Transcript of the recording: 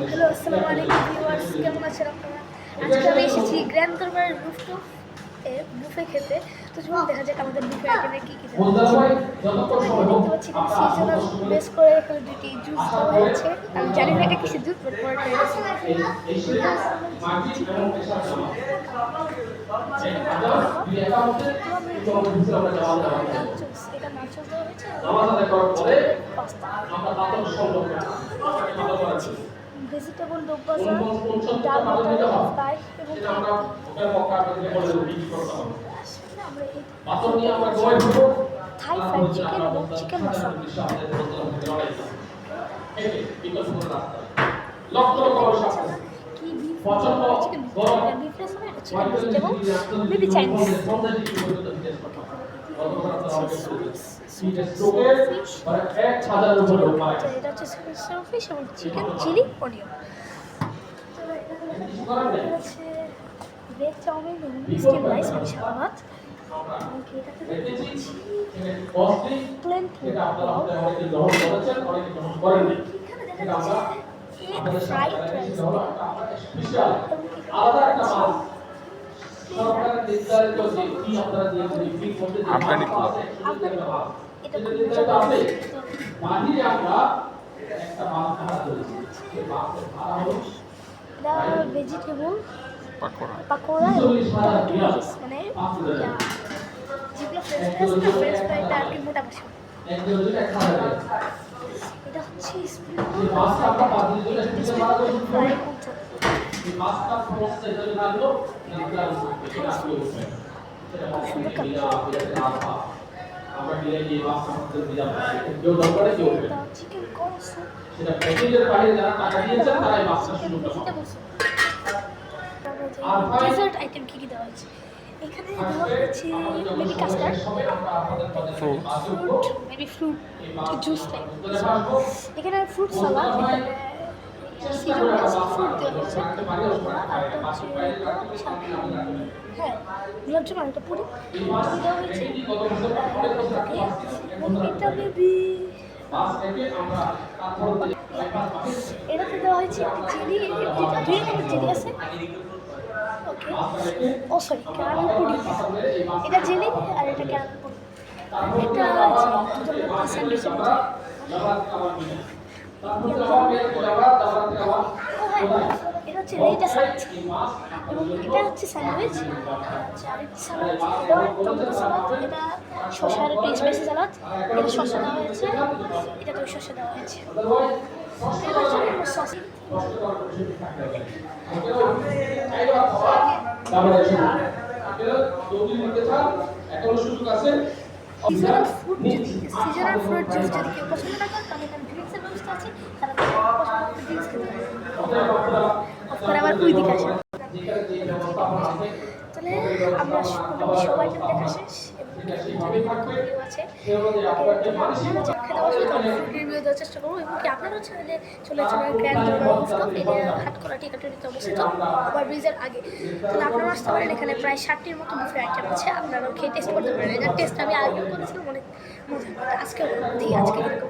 Hello, আসসালামু আলাইকুম viewers, কেমন আছেন আপনারা? আজকে আমি এসেছি গ্র্যান্ড দরবারের রুফটপ বুফে খেতে। তো চলুন দেখা যাক আমাদের বুফে আইটেমে কী কী দেওয়া হচ্ছে। তো এখানে দেখতে পাচ্ছি এখানে সিজনাল বেস করে এখানে দুটি জুস দেওয়া হয়েছে। আমি জানি না এটা কিসের জুস, বাট পরে ট্রাই করছি। এটা নাচোস দেওয়া হয়েছে, পাস্তা, ভেজিটেবল ডোপ ভাজা, ডাল বাটার ফ্রাই এবং থাই ফ্রাইড চিকেন এবং চিকেন মশলা। কি বিফ চিকেন বিফ রেস না, এটা চিকেন ভেজিটেবল মেবি চাইনিজ। এটা হচ্ছে ফিশ এবং চিকেন চিলি অনিয়ন। হচ্ছে ভেজ চাউমিন এবং স্টিম রাইস এবং সাদা ভাত। Plain fried rice Afghani pulao. এটা ভেজিটেবল পাকোড়া এবং টমেটো মানে যেগুলো ফ্রেঞ্চ ফ্রাইটা আর কি মোটা ভাষা। এটা হচ্ছে ফ্রাই সুন্দর চিকেন কষা, ডেজার্ট আইটেম কী কী দেওয়া হয়েছে এখানে? দেওয়া হচ্ছে maybe custard, fruit, maybe fruit juice type. এখানে ফ্রুট সালাদ, ফ্রুট দেওয়া হয়েছে। হ্যাঁ, গোলাপ জামুন, একটা পুরি দেওয়া হয়েছে। এটা মেবি এটাতে দেওয়া হয়েছে একটি জেলি, দুই রকমের জেলি আছে। ওকে, ও সরি, ক্যারামেল পুডিং। এটা জেলি আর এটা ক্যারামেল পুডিং। এটা স্যান্ডউইচের মতো। এটা হচ্ছে রেটা স্যান্ডউইচ এবং এটা হচ্ছে স্যান্ডউইচ। টমেটো সালাদ, এটা শসার একটু স্পাইসি সালাদ। এটা শসা দেওয়া হয়েছে, এটা তো শসা দেওয়া হয়েছে। সস সিজনাল ফ্রুট জুস যদি কেউ পছন্দ না করেন তাহলে এখানে ড্রিঙ্কসের ব্যবস্থা আছে, তারা ড্রিঙ্কস খেতে পারে। আবার ওই দিকে আসে, তাহলে আমরা সবাই দেখা শেষ আছে। রিভিউ দেওয়ার চেষ্টা করবো এবং কি আপনারাও চ্যানেলে চলে যাবেন গ্র্যান্ড দরবার রুফটপ, এটা হাতকড়া টিকাটিতে অবস্থিত ওভারব্রিজের আগে। তাহলে আপনারা আসতে পারেন, এখানে প্রায় 60টির মতো বুফে আইটেম আছে, আপনারাও খেয়ে টেস্ট করতে পারেন। এটার টেস্ট আমি আগেও করেছিলাম, অনেক মজা। আজকেও দিই, আজকে এরকম